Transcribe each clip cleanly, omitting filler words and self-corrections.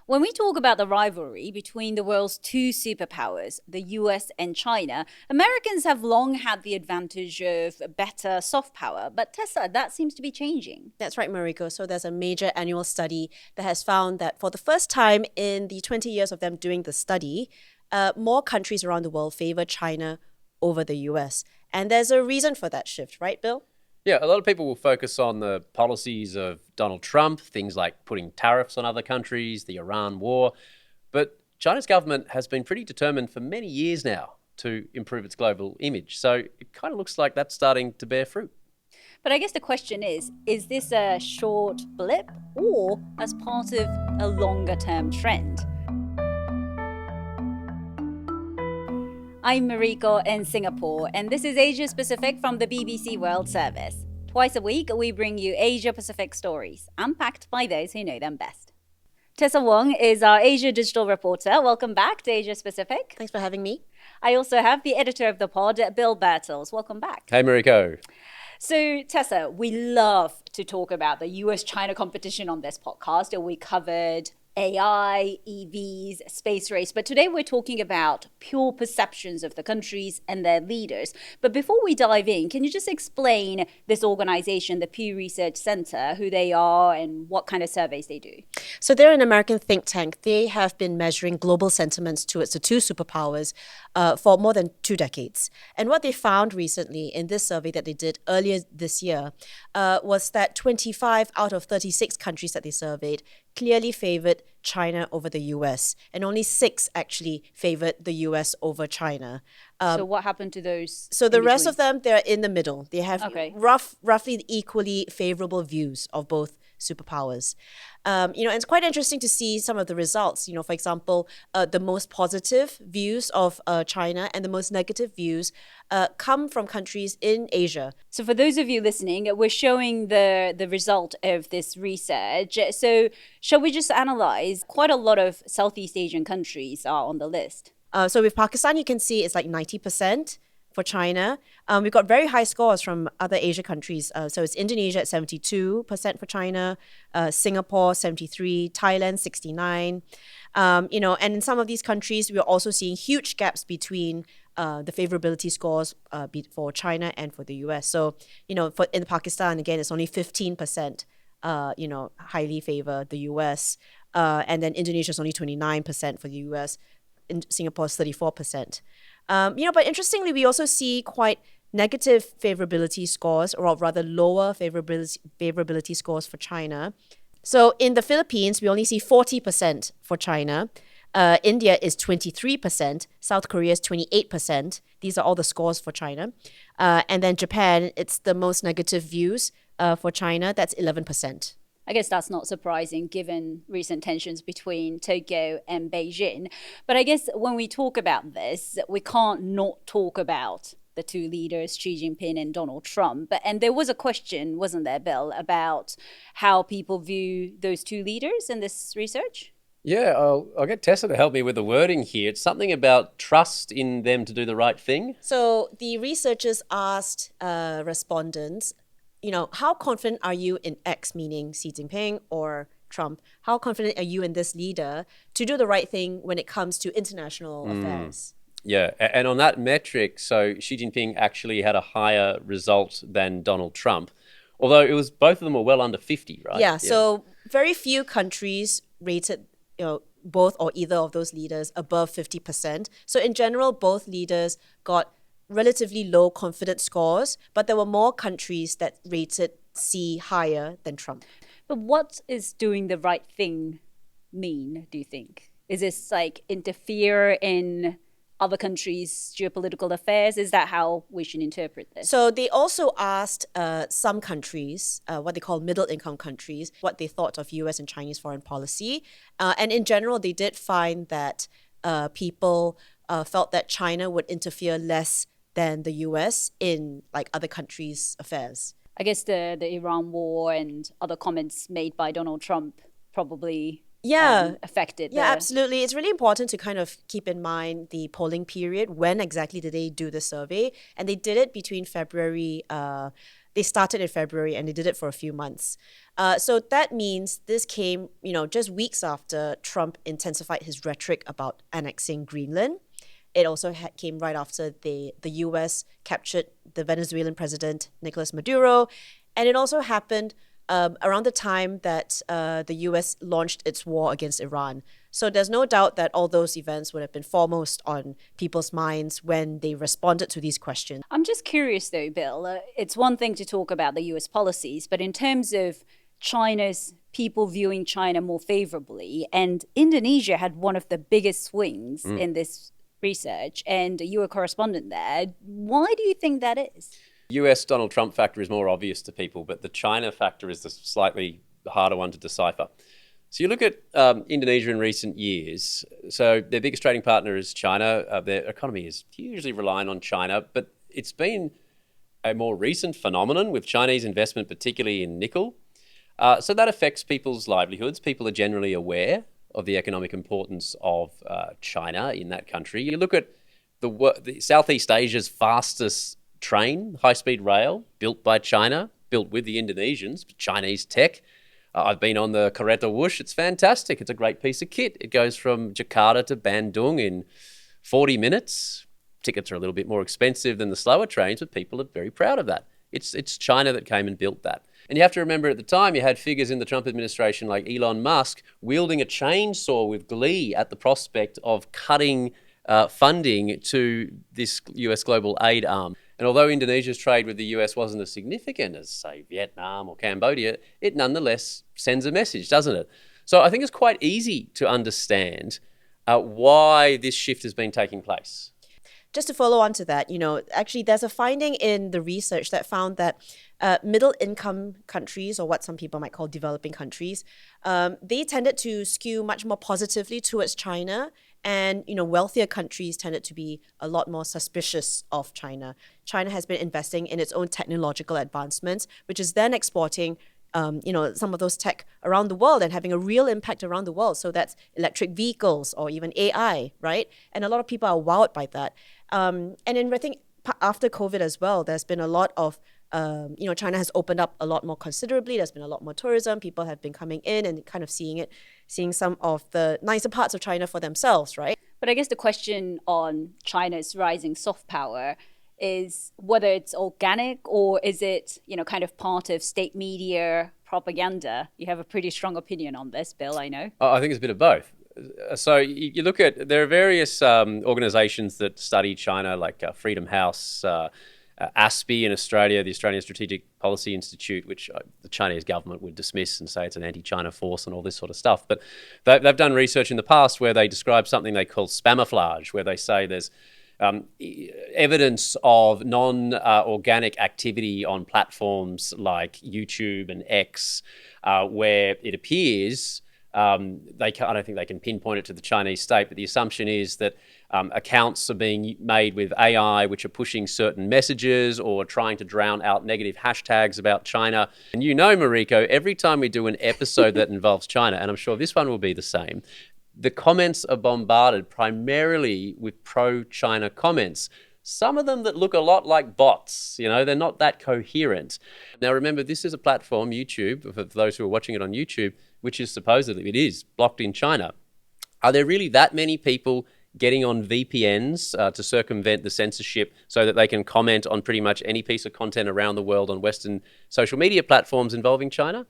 When we talk about the rivalry between the world's two superpowers, the US and China, Americans have long had the advantage of better soft power. But Tessa, that seems to be changing. That's right, Mariko. So there's a major annual study that has found that for the first time in the 20 years of them doing the study, more countries around the world favor China over the US. And there's a reason for that shift, right, Bill? Yeah, a lot of people will focus on the policies of Donald Trump, things like putting tariffs on other countries, the Iran war. But China's government has been pretty determined for many years now to improve its global image. So it kind of looks like that's starting to bear fruit. But I guess the question is this a short blip or as part of a longer term trend? I'm Mariko in Singapore, and this is Asia Pacific from the BBC World Service. Twice a week, we bring you Asia Pacific stories, unpacked by those who know them best. Tessa Wong is our Asia digital reporter. Welcome back to Asia Pacific. Thanks for having me. I also have the editor of the pod, Bill Birtles. Welcome back. Hey, Mariko. So, Tessa, we love to talk about the US-China competition on this podcast. We covered AI, EVs, space race. But today we're talking about pure perceptions of the countries and their leaders. But before we dive in, can you just explain this organization, the Pew Research Center, who they are and what kind of surveys they do? So they're an American think tank. They have been measuring global sentiments towards the two superpowers for more than 2 decades. And what they found recently in this survey that they did earlier this year was that 25 out of 36 countries that they surveyed clearly favored China over the US, and only 6 actually favored the US over China. So what happened to those? So the rest of them, they're in the middle. They have roughly equally favorable views of both superpowers. And it's quite interesting to see some of the results. For example, the most positive views of China and the most negative views come from countries in Asia. So for those of you listening, we're showing the result of this research. So shall we just analyze? Quite a lot of Southeast Asian countries are on the list. So with Pakistan, you can see it's like 90% for China. We've got very high scores from other Asia countries. So it's Indonesia at 72% for China, Singapore 73, Thailand 69. And in some of these countries, we're also seeing huge gaps between the favorability scores for China and for the US. So, in Pakistan, again, it's only 15%, highly favor the US. And then Indonesia is only 29% for the US. In Singapore is 34%. But interestingly, we also see quite negative favorability scores, or rather lower favorability scores for China. So in the Philippines, we only see 40% for China. India is 23%. South Korea is 28%. These are all the scores for China. And then Japan, it's the most negative views for China. That's 11%. I guess that's not surprising given recent tensions between Tokyo and Beijing. But I guess when we talk about this, we can't not talk about the two leaders, Xi Jinping and Donald Trump. And there was a question, wasn't there, Bill, about how people view those two leaders in this research? Yeah, I'll get Tessa to help me with the wording here. It's something about trust in them to do the right thing. So the researchers asked respondents, how confident are you in X, meaning Xi Jinping or Trump? How confident are you in this leader to do the right thing when it comes to international affairs? Yeah, and on that metric, so Xi Jinping actually had a higher result than Donald Trump, although it was both of them were well under 50, right? Yeah, so very few countries rated both or either of those leaders above 50%. So in general, both leaders got relatively low confidence scores, but there were more countries that rated Xi higher than Trump. But what is doing the right thing mean, do you think? Is this like interfere in other countries' geopolitical affairs? Is that how we should interpret this? So they also asked some countries, what they call middle-income countries, what they thought of US and Chinese foreign policy. And in general, they did find that people felt that China would interfere less than the US in like other countries' affairs. I guess the Iran war and other comments made by Donald Trump probably affected. Yeah, absolutely. It's really important to kind of keep in mind the polling period. When exactly did they do the survey? And they did it between February They started in February and they did it for a few months. So that means this came, just weeks after Trump intensified his rhetoric about annexing Greenland. It also came right after the US captured the Venezuelan president, Nicolas Maduro. And it also happened around the time that the US launched its war against Iran. So there's no doubt that all those events would have been foremost on people's minds when they responded to these questions. I'm just curious though, Bill. It's one thing to talk about the US policies, but in terms of China's people viewing China more favorably, and Indonesia had one of the biggest swings in this research, and you were a correspondent there. Why do you think that is? US Donald Trump factor is more obvious to people, but the China factor is the slightly harder one to decipher. So you look at Indonesia in recent years. So their biggest trading partner is China. Their economy is hugely reliant on China, but it's been a more recent phenomenon with Chinese investment, particularly in nickel. So that affects people's livelihoods. People are generally aware of the economic importance of China in that country. You look at the Southeast Asia's fastest train, high-speed rail, built by China, built with the Indonesians, Chinese tech. I've been on the Kereta Wush. It's fantastic. It's a great piece of kit. It goes from Jakarta to Bandung in 40 minutes. Tickets are a little bit more expensive than the slower trains, but people are very proud of that. It's China that came and built that. And you have to remember at the time you had figures in the Trump administration like Elon Musk wielding a chainsaw with glee at the prospect of cutting funding to this US global aid arm. And although Indonesia's trade with the US wasn't as significant as, say, Vietnam or Cambodia, it nonetheless sends a message, doesn't it? So I think it's quite easy to understand why this shift has been taking place. Just to follow on to that, actually there's a finding in the research that found that middle income countries, or what some people might call developing countries, they tended to skew much more positively towards China. And, wealthier countries tended to be a lot more suspicious of China. China has been investing in its own technological advancements, which is then exporting some of those tech around the world and having a real impact around the world. So that's electric vehicles or even AI, right? And a lot of people are wowed by that. And then I think after COVID as well, there's been a lot of, China has opened up a lot more considerably. There's been a lot more tourism. People have been coming in and kind of seeing some of the nicer parts of China for themselves, right? But I guess the question on China's rising soft power is whether it's organic or is it, kind of part of state media propaganda. You have a pretty strong opinion on this, Bill, I know. I think it's a bit of both. So you look at, there are various organizations that study China, like Freedom House, ASPI in Australia, the Australian Strategic Policy Institute, which the Chinese government would dismiss and say it's an anti-China force and all this sort of stuff. But they've done research in the past where they describe something they call spamouflage, where they say there's evidence of non-organic activity on platforms like YouTube and X, where it appears I don't think they can pinpoint it to the Chinese state, but the assumption is that accounts are being made with AI, which are pushing certain messages or trying to drown out negative hashtags about China. And Mariko, every time we do an episode that involves China, and I'm sure this one will be the same, the comments are bombarded primarily with pro-China comments. Some of them that look a lot like bots, they're not that coherent. Now, remember, this is a platform, YouTube, for those who are watching it on YouTube, which is supposedly, it is blocked in China. Are there really that many people getting on VPNs to circumvent the censorship so that they can comment on pretty much any piece of content around the world on Western social media platforms involving China?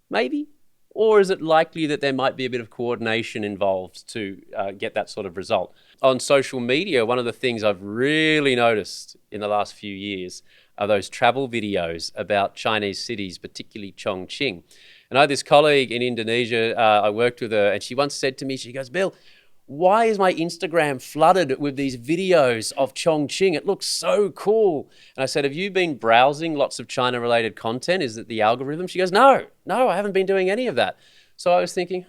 Maybe. Or is it likely that there might be a bit of coordination involved to get that sort of result? On social media, one of the things I've really noticed in the last few years are those travel videos about Chinese cities, particularly Chongqing. And I had this colleague in Indonesia, I worked with her, and she once said to me, she goes, "Bill, why is my Instagram flooded with these videos of Chongqing? It looks so cool." And I said, "Have you been browsing lots of China-related content? Is it the algorithm?" She goes, No, I haven't been doing any of that." So I was thinking,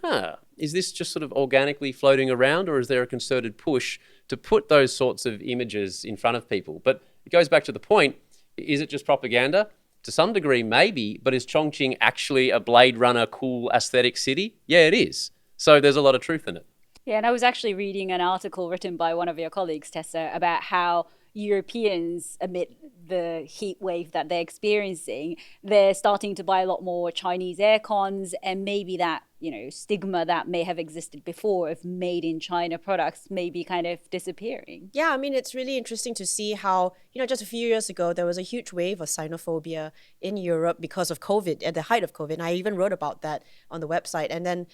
is this just sort of organically floating around, or is there a concerted push to put those sorts of images in front of people? But it goes back to the point, is it just propaganda? To some degree, maybe, but is Chongqing actually a Blade Runner cool aesthetic city? Yeah, it is. So there's a lot of truth in it. Yeah, and I was actually reading an article written by one of your colleagues, Tessa, about how Europeans, amid the heat wave that they're experiencing, they're starting to buy a lot more Chinese air cons, and maybe that, stigma that may have existed before of made in China products may be kind of disappearing. Yeah, I mean, it's really interesting to see how, just a few years ago, there was a huge wave of xenophobia in Europe because of COVID, at the height of COVID. And I even wrote about that on the website. And then,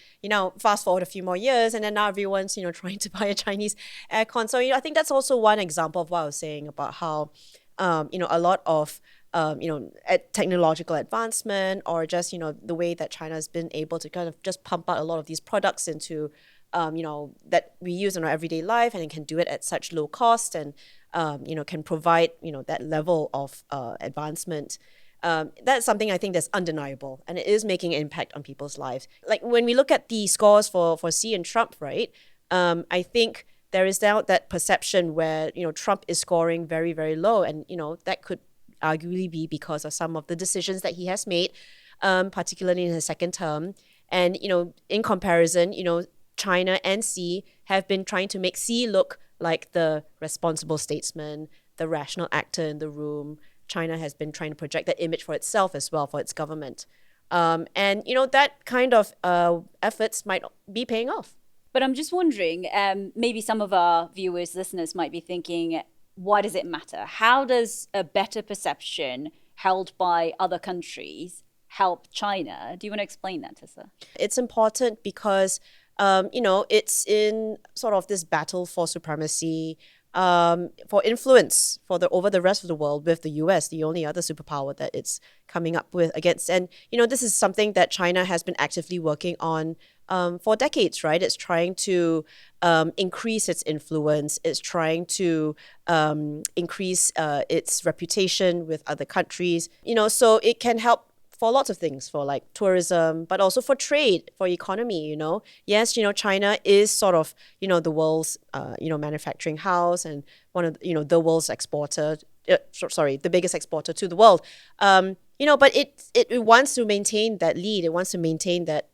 fast forward a few more years, and then now everyone's, trying to buy a Chinese aircon. So, I think that's also one example of what I was saying about how, a lot of technological advancement, or just, the way that China has been able to kind of just pump out a lot of these products into, that we use in our everyday life, and it can do it at such low cost, and, can provide, that level of advancement. That's something I think that's undeniable, and it is making an impact on people's lives. Like when we look at the scores for Xi and Trump, right? I think there is now that perception where, Trump is scoring very, very low, and, that could arguably be because of some of the decisions that he has made, particularly in his second term. And, in comparison, China and Xi have been trying to make Xi look like the responsible statesman, the rational actor in the room. China has been trying to project that image for itself as well, for its government. And, that kind of efforts might be paying off. But I'm just wondering, maybe some of our viewers, listeners might be thinking, why does it matter? How does a better perception held by other countries help China? Do you want to explain that, Tessa? It's important because, it's in sort of this battle for supremacy, for influence over the rest of the world, with the US, the only other superpower that it's coming up with against. And, this is something that China has been actively working on for decades, right? It's trying to increase its influence. It's trying to increase its reputation with other countries, so it can help for lots of things, for like tourism, but also for trade, for economy, Yes, China is sort of, the world's, manufacturing house, and one of, the world's exporter, the biggest exporter to the world. But it wants to maintain that lead. It wants to maintain that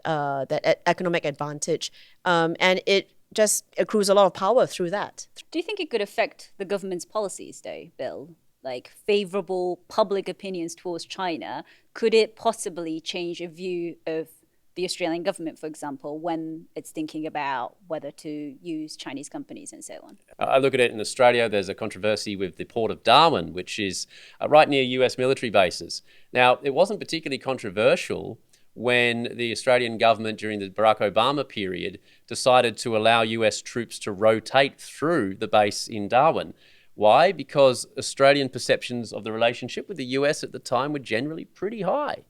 economic advantage, and it just accrues a lot of power through that. Do you think it could affect the government's policies, though, Bill? Like favorable public opinions towards China, could it possibly change a view of the Australian government, for example, when it's thinking about whether to use Chinese companies and so on? I look at it in Australia, there's a controversy with the port of Darwin, which is right near US military bases. Now, it wasn't particularly controversial when the Australian government during the Barack Obama period decided to allow US troops to rotate through the base in Darwin. Why? Because Australian perceptions of the relationship with the US at the time were generally pretty high.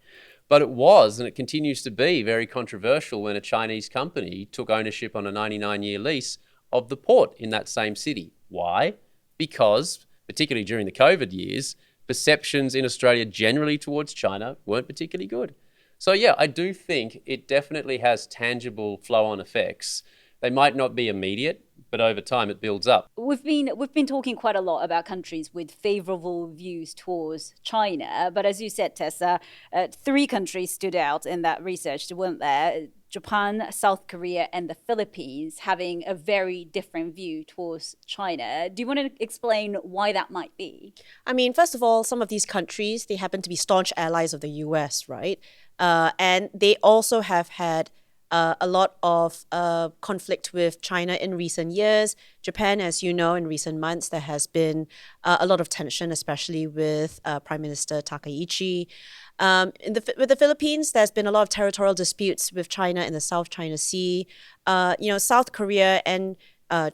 But it was, and it continues to be, very controversial when a Chinese company took ownership on a 99-year lease of the port in that same city. Why? Because, particularly during the COVID years, perceptions in Australia generally towards China weren't particularly good. So yeah, I do think it definitely has tangible flow-on effects. They might not be immediate, but over time it builds up. We've been talking quite a lot about countries with favorable views towards China, but as you said, Tessa, 3 countries stood out in that research, weren't there? Japan, South Korea, and the Philippines having a very different view towards China. Do you want to explain why that might be? I mean, first of all, some of these countries, they happen to be staunch allies of the US, right? And they also have had a lot of conflict with China in recent years. Japan, as you know, in recent months, there has been a lot of tension, especially with Prime Minister Takaichi. With the Philippines, there's been a lot of territorial disputes with China in the South China Sea. South Korea and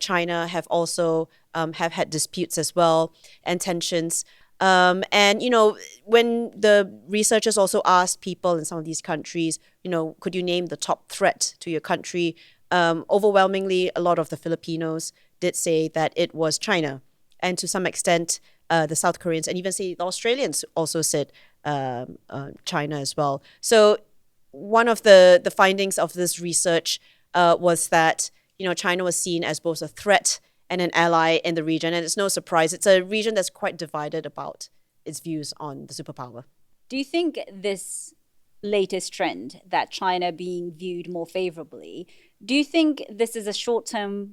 China have also have had disputes as well, and tensions. And, when the researchers also asked people in some of these countries, could you name the top threat to your country? Overwhelmingly, a lot of the Filipinos did say that it was China. And to some extent, the South Koreans and even say the Australians also said China as well. So one of the findings of this research was that, China was seen as both a threat and an ally in the region. And it's no surprise. It's a region that's quite divided about its views on the superpower. Do you think this latest trend, that China being viewed more favorably, do you think this is a short-term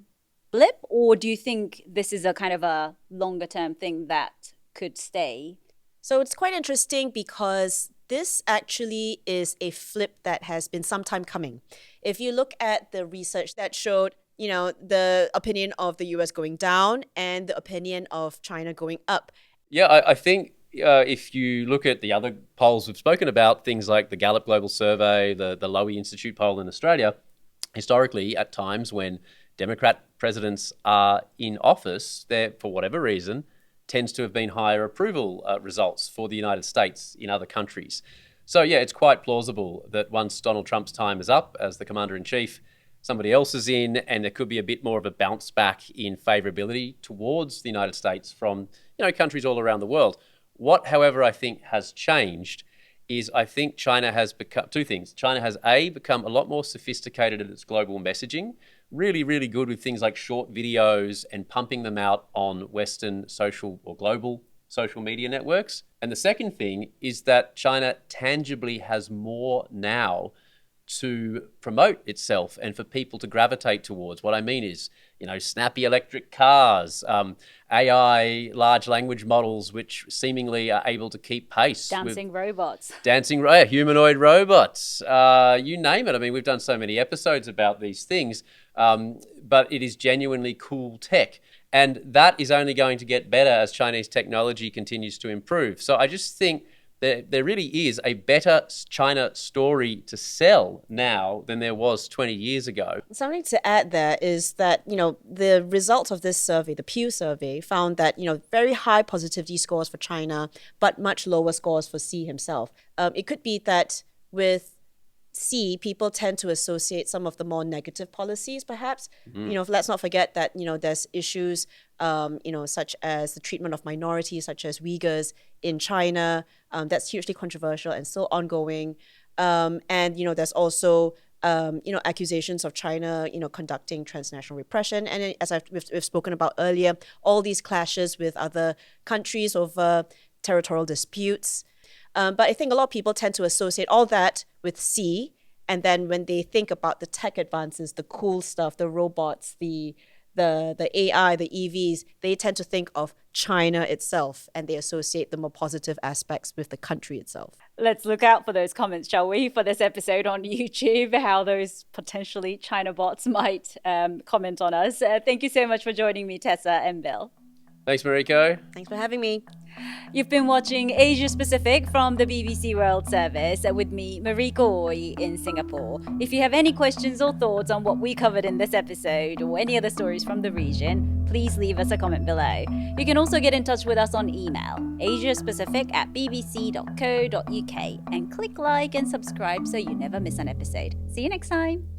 blip, or do you think this is a kind of a longer term thing that could stay? So it's quite interesting because this actually is a flip that has been some time coming. If you look at the research that showed, the opinion of the US going down and the opinion of China going up. Yeah, I think if you look at the other polls we've spoken about, things like the Gallup Global Survey, the Lowy Institute poll in Australia, historically, at times when Democrat presidents are in office, there, for whatever reason, tends to have been higher approval results for the United States in other countries. So, yeah, it's quite plausible that once Donald Trump's time is up as the commander-in-chief, somebody else is in, and there could be a bit more of a bounce back in favourability towards the United States from, countries all around the world. What, however, I think has changed is I think China has become two things. China has, become a lot more sophisticated in its global messaging, really, really good with things like short videos and pumping them out on Western social or global social media networks. And the second thing is that China tangibly has more now to promote itself and for people to gravitate towards. What I mean is, snappy electric cars, AI large language models, which seemingly are able to keep pace. Dancing robots. Humanoid robots, you name it. I mean, we've done so many episodes about these things, but it is genuinely cool tech. And that is only going to get better as Chinese technology continues to improve. So I just think there really is a better China story to sell now than there was 20 years ago. Something to add there is that, the results of this survey, the Pew survey, found that, very high positivity scores for China, but much lower scores for Xi himself. It could be that with Xi, people tend to associate some of the more negative policies, perhaps. Let's not forget that, there's issues, such as the treatment of minorities, such as Uyghurs in China. That's hugely controversial and still ongoing. And, there's also, accusations of China, conducting transnational repression. And as we've spoken about earlier, all these clashes with other countries over territorial disputes. But I think a lot of people tend to associate all that with Xi, and then when they think about the tech advances, the cool stuff, the robots, the AI, the EVs, they tend to think of China itself, and they associate the more positive aspects with the country itself. Let's look out for those comments, shall we, for this episode on YouTube, how those potentially China bots might comment on us. Thank you so much for joining me, Tessa and Bill. Thanks, Mariko. Thanks for having me. You've been watching Asia Pacific from the BBC World Service with me, Mariko Oi, in Singapore. If you have any questions or thoughts on what we covered in this episode or any other stories from the region, please leave us a comment below. You can also get in touch with us on email, asiapacific@bbc.co.uk, and click like and subscribe so you never miss an episode. See you next time.